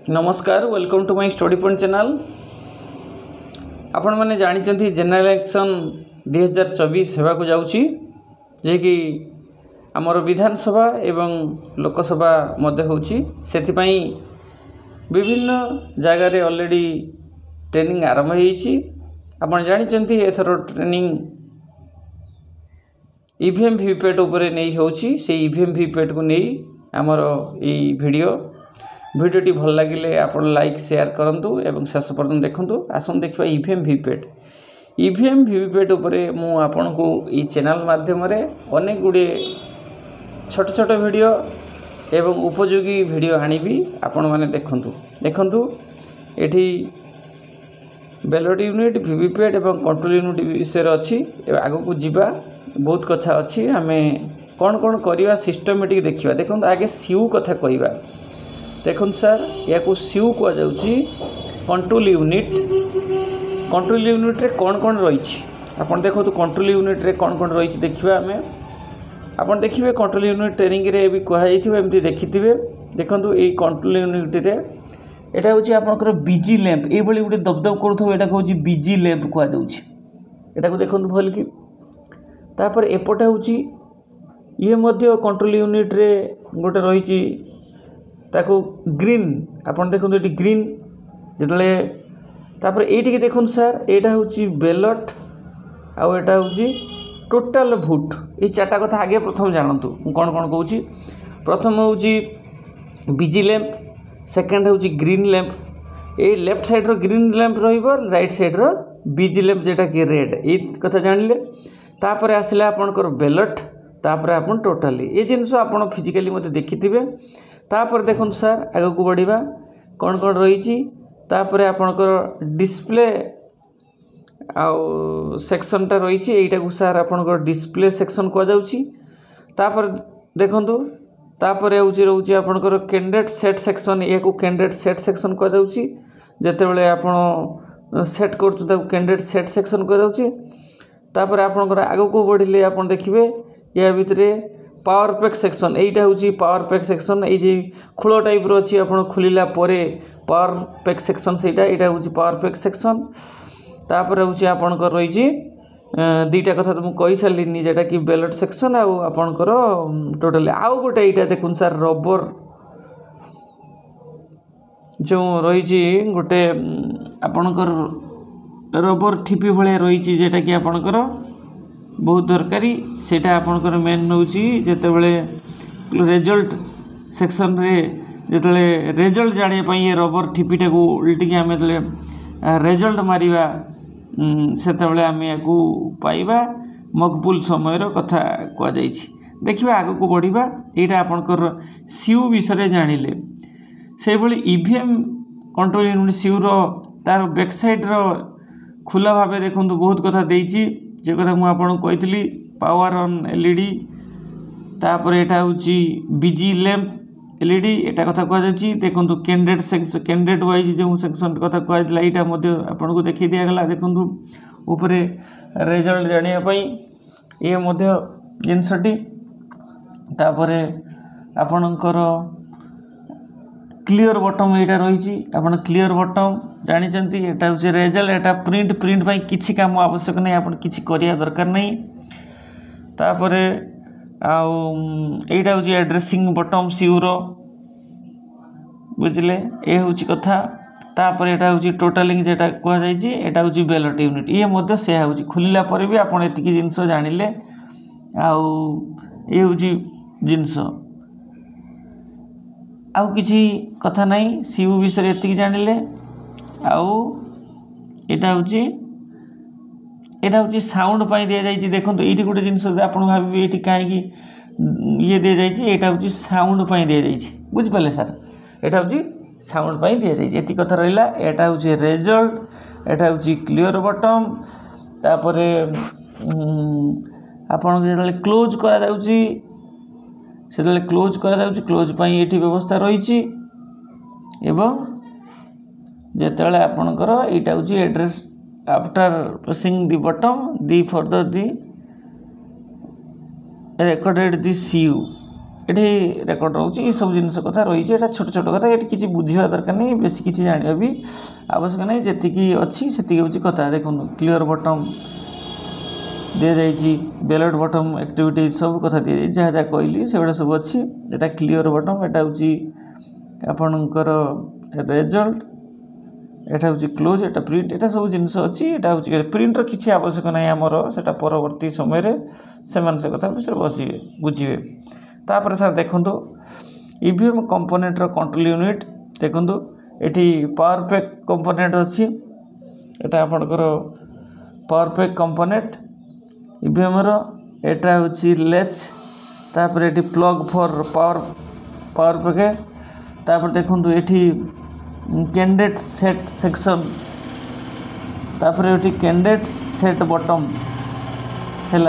नमस्कार welcome to my study point channel. आपण मैंने जानी जनरल इलेक्शन 2024 होगा को जाऊँगी जे कि आमर विधानसभा एवं लोकसभा मध्य होची सेथिपाई विभिन्न जगार ऑलरेडी ट्रेनिंग आरंभ होईची। आपण जानी एथर ट्रेनिंग ईवीएम वीवीपैट उपरे नहीं होची से ईवीएम वीवीपैट को नहीं आमर ई भिडियोटी भल लगे आप लाइक शेयर करूँ एवं शेष पर्यटन देखूँ। आसन देखा ईवीएम वीवीपैट उपरे मु आपन को ई चैनल माध्यम अनेक गुड़े छोट छोट वीडियो एवं उपयोगी वीडियो आनिबी आपण माने देखंतु एठी बैलेट यूनिट वीवीपैट एवं कंट्रोल यूनिट विषय अच्छी आगो को जीवा बहुत कथा अच्छी आमे कौन कौन करवा सिस्टमेटिक देखा। देखो आगे सीयू कथा कहवा देखो सर या सीयू कह जाउची कंट्रोल यूनिट रे कौन कौन रही आपन देखो तो कंट्रोल यूनिट रे कौन कौन रही देखा आमे आपन देखिए कंट्रोल यूनिट ट्रेनिंग रे भी कहुई एमती देखिथे। देखो ये कंट्रोल यूनिट रे एटा होची आपनकर बीजी लैंप ये गोटे दबदब करूँ यहाँ हूँ बीजी लैंप कहुँ देखो भल कि तापर एपटे होची ये मध्य कंट्रोल यूनिट रे गोटे रही ताको ग्रीन आपन देखो ये ग्रीन जितने तापर ये देखो सर यहाँ हूँ बैलेट आउ एटा हूँ टोटाल भोट ये चार्टा कथा आगे प्रथम जानतु कौन कौन कहूँ। प्रथम हूँ बीजी लैंप सेकेंड हूँ ग्रीन लैंप ये लेफ्ट साइड रो ग्रीन लैंप राइट साइड रो बीजी लैंप जेटा कि रेड ये कथा जानिले। तापर आसला आपनकर बैलेट तापर आपन टोटाली ये जिनस आपन फिजिकली मते देखिथिबे। तापर देखुन सर आगे को बढ़िबा कौन कौन रही तापर आपनकर डिस्प्ले आउ सेक्शनटा रही एटा को सर आपनकर डिस्प्ले सेक्शन कह जाउची। तापर देखंतु तापर होची रहउची आपनकर कैंडिडेट सेट सेक्शन या को कैंडिडेट सेट सेक्शन कह जाउची जते बेले आपण सेट करछु ताको कैंडिडेट सेट सेक्शन कह जाउची। तापर आपनकर आगो को बढ़िले आपन देखिबे या भितरे पावर पैक सेक्शन एटा होची पावर पैक सेक्शन ए जे खुलो टाइप रो अछि आपण खुलिला परे पावर पैक सेक्शन सेटा एटा होची पावर पैक सेक्शन। तापर होची आपनकर रही दुईटा कथा तो मुझे सारे जेटा कि बैलेट सेक्शन आउ आपनकर टोटाल आउ गोटे यहाँ देखुन सर रबर जो रही गोटे आपनकर रबर ठिपी भाया रही जेटा कि आपनकर बहुत दरकारी सेटा आपनकर मेन नौ जितेबले रिजल्ट सेक्शन रे जिते रिजल्ट जानापी ये रबर ठिपीटा को उल्टिक आम रिजल्ट मारिबा सेतेबले आम या पाइबा मकबूल समय कथा कहुई। देखिए आग को बढ़िबा यहाँ आपनकर सीयू विषय जानिले से भली ईवीएम कंट्रोल यूनिट सीयू तार बैक साइड खुला भाव देखो बहुत कथा देइछि जे कथा मु आपन कहितली पावर ऑन एलईडी तापर एटा होची बीजी लैंप एलईडी एटा कथा कह जाछि। देखंतु कैंडिडेट वाइज जो सेक्शन कथा कहला एटा मध्ये आपन को देखि दिया गला। देखंतु ऊपरे रिजल्ट जानिया पई ये मध्ये जिनसटी तापर आपनकर क्लियर बटन एटा रही आपन क्लियर बटन जानिचंती एटा होचे रिजल्ट एटा प्रिंट पई किछि काम आवश्यक नहीं आपन किछि करिया दरकार नहीं। तापर आउ एटा होची एड्रेसिंग बटन सीयूर बुझले ए होची कथा। तापर एटा होची टोटलिंग जेटा कह जायछि एटा होची बैलेट यूनिट ये मध्ये से होची खुलिला पर भी आपन एतिकी जिंस जानिले आउ ए होची जिंस आउ किछि कथा नहीं सीयू विषय एतिकी जानिले। आउ एटा होची साउंड पाई दिया जायछि। देखंतु एठी गोटे जिंस आपन भाबी एठी काहे कि ये दिया जायछि एटा होची साउंड पाई दिया जायछि बुझ पाले सर एटा होची साउंड पाई दिया जायछि एति कथा रहिला। एटा होची रिजल्ट एटा होची क्लियर बटन तापरे आपन जेतले क्लोज करा जाउछि सेतले क्लोज करा जाउछि क्लोज पाई एठी व्यवस्था रहिछि एवं जेतले आपनकर एटा होची address after pressing the button the further the recorded the CU ये रेकर्ड रोचे ये सब जिनस कथा रही है छोट छोट कथा ये किसी बुझा दरकार नहीं बेस किसी जाना भी आवश्यक नहीं जी अच्छी से हूँ कथा देखो क्लियर बटन दि जाइए बैलेट बटन एक्टिविटी सब कथा दी जाए जहाँ जहाँ कहली से गुड़ा सब अच्छी यहाँ क्लियर बटन यहाँ हूँ आपणकर रेजल्ट यहाँ हूँ क्लोज यहाँ प्रिंट यहाँ सब जिनस अच्छी यहाँ हूँ प्रिंटर किसी आवश्यक नहीं आमर से परवर्ती समय से कथा बस बुझे तापर सर देखो ईवीएम कंपोनेंटर कंट्रोल यूनिट देखो ये पावर पैक कंपोनेंट अच्छी यहाँ आपणकर पावर पैक कंपोनेंट ईवीएम यहाँ हूँ लेच तापर ये प्लग फॉर पावर पैकेट तापर देखो ये कैंडिडेट सेट सेक्शन तापर ये कैंडिडेट सेट बटन है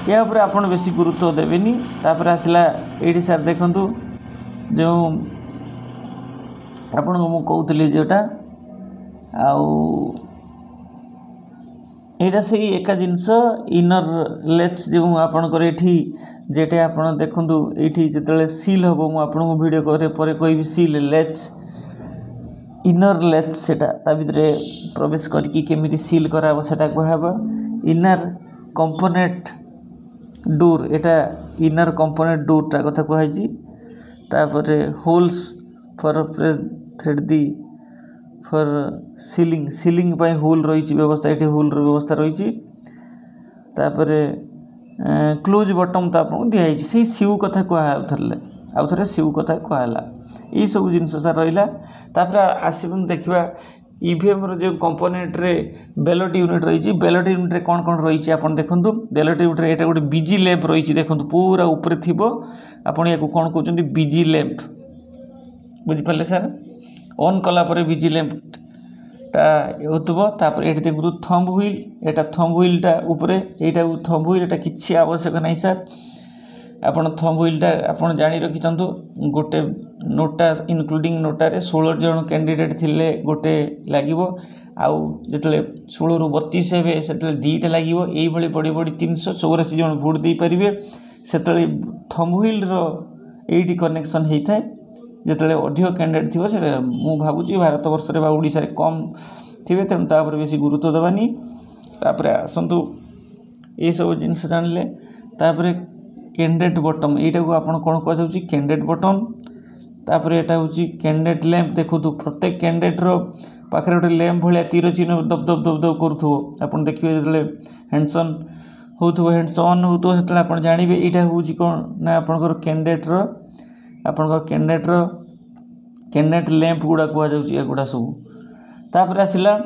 या उपर आपन बेसी गुरुत्व देवेनी तापर आसला ये सर देखु जो आपन को कहूली जोटा आईटा से एका जिनस इनर लेच जो आपणकर ये जेटे आप देखूँ ये जिते सील हम मुझे वीडियो करे पर कोई सील लेच इनर लेच से भितर प्रवेश करके केमी सील कराब से कहब इनर कंपोनेंट डोर एटा इनर कंपोनेंट डोरटा कथा कहुई तापर होल्स फॉर प्रेस थ्रेड दी फॉर सीलिंग पाई होल रही व्यवस्था ये होल व्यवस्था रही तापर क्लोज बटन तो आपको दिखाई से सिउ कथा कहले आउ थे सिउ कथा कहला ये सब जिनस सार रहा आसपन देखा ईवीएम जो कंपोनेंट रे बैलेट यूनिट रही बैलेट यूनिट रे कौन कौन रही आप देखूँ बैलेट यूनिट रे ये गोटे बीजी लैंप रही देखो पूरा ऊपर थी आपड़ या कौन कहते बीजी लैंप बुझिपारे सर ऑन कलापर बीजी लैंपटा होतापर ये देखो थंब व्हील यहाँ थंब व्हीलटा उपरे यहाँ थंब व्हील यहाँ किसी आवश्यक नहीं सर आपन थंब व्हीलटा आपन जानी रखिंट गोटे नोटा इनक्लूडिंग नोटारे 16 जन कैंडिडेट थिले गोटे लगे आउ जो 16 ରୁ 32 हे से दीटा लगे ये बड़ी बड़ी 384 जन भोट दे पारे से थंब व्हील ये कनेक्शन होता है जो अधिक कैंडिडेट थी से मुझे भावुँ भारत वर्ष ओडिशा रे कम थे तेणु तापर बेसी गुरुत्व देवानी तापर आसतु ये सब जिनस जानिले तापर कैंडिडेट बटन यहाँ को आप कौन कहुँ कैंडिडेट बटन तापर यहाँ हूँ कैंडिडेट लैंप देखो प्रत्येक कैंडिडेटर पाखे गोटे लैंप भाया तीर चिन्ह दब दब दब दब करूँ आप देखिए जो हैंडसन हो हैंड्स ऑन हो से आप जानवे यहाँ हूँ कौन ना आपंकर कैंडिडेटर आपंकर कैंडिडेट लैंप गुड़ा कहूँ सब तापर आसला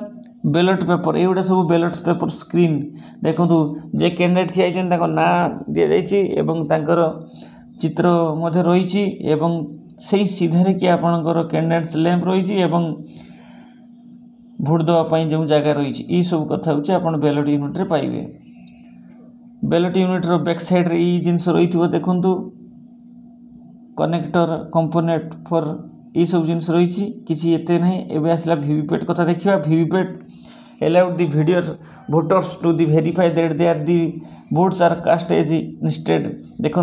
बैलेट पेपर ये सब बैलेट पेपर स्क्रीन देखो जे कैंडिडेट थी ना दि जाकर चित्र रही से सीधारे कि आपंकर कैंडिडेट लैंप रही भोट देवाई जो जगह रही ये सब कथा हूँ आप बैलेट यूनिट रे पाइबे बैलेट यूनिट रो बैक साइड रे ये जिनस रही देखु कनेक्टर कंपोनेंट फॉर ये सब जिनस रही किसी एते नहीं एवं आसला वीवीपैट कथा देखा VVPAT allowed the voters to verify that they are the votes are cast as instead देखो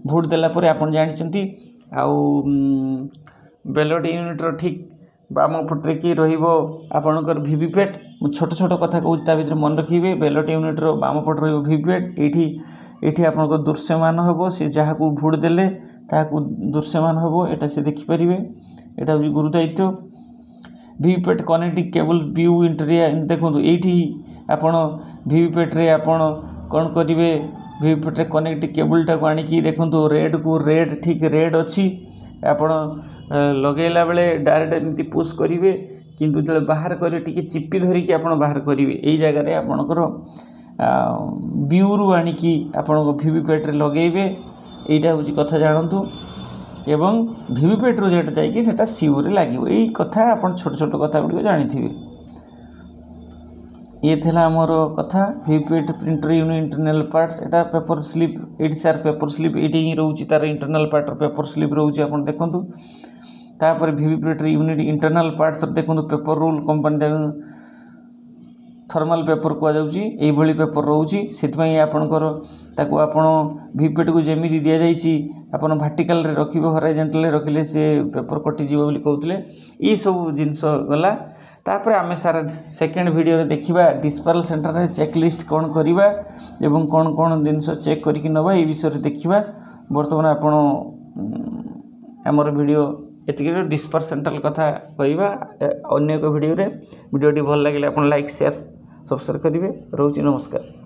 भोट देलापर आप जानते आउ बैलेट यूनिट ठीक बाम पटे कि रपर वीवीपैट छोट छोट कथा कहूँ भितर मन रखिए बैलेट यूनिट बाम पटे वीवीपैट ये आप दृश्यमान हम सी जहाँ को भोट देले ताकू दृश्यमान हम यहाँ से देखिपारे यहाँ हूँ गुरुदायित्व वीवीपैट कनेक्टिंग केबल व्यू इंटेरिया देखो ये आपड़ वीवीपैट रे आपड़ कौन करेंगे वीवीपैट रे कनेक्टिंग केबलटा को आनिकी देखो रेड को रेड ठीक रेड अच्छी आपड़ लगेला बेले डायरेक्ट एमती पुश करेंगे किंतु जो बाहर करेंगे टी चिपी धरिकी आप बाहर करेंगे यही जगह आपणकर व्यू रु आनिकी आपण वीवीपैट रे लगेबे यहाँ हूँ कथा जानतु एवं वीवीपैट रो जेटा जाइए सेटा सीओ रे लगे यही कथा आप छोट छोट कथा गुड़ जानी ये थिला आमर कथा VVPAT printer unit internal parts एटा पेपर स्लिप ये सार पेपर स्लिप ये ही रोचे तार इंटरनल पार्ट पेपर स्लिप रोचे आप देखूँ तापर वीवीपैट यूनिट इंटरनल पार्ट्स देखूँ paper roll company thermal paper कहुच्छी पेपर रोचे से आपणकर ताको आपण भिपेट को जमी दि जाइए आपन भार्टिकल रखिए हॉरिजॉन्टल रखिले से पेपर कटिज कहते ये सब जिनस गला तापर आम सारा सेकेंड वीडियो देखा डिस्पाल सेंटर में चेकलिस्ट कौन करवा एवं कौन कौन जिनस चेक करके नवा ये विषय देखा बर्तमान आपण आमर वीडियो एतिक डिस्पाल सेंटर कथा कहवा अन्य एक वीडियो रे वीडियोटी भल लगे आप लाइक शेयर सब्सक्राइब करेंगे रोची नमस्कार।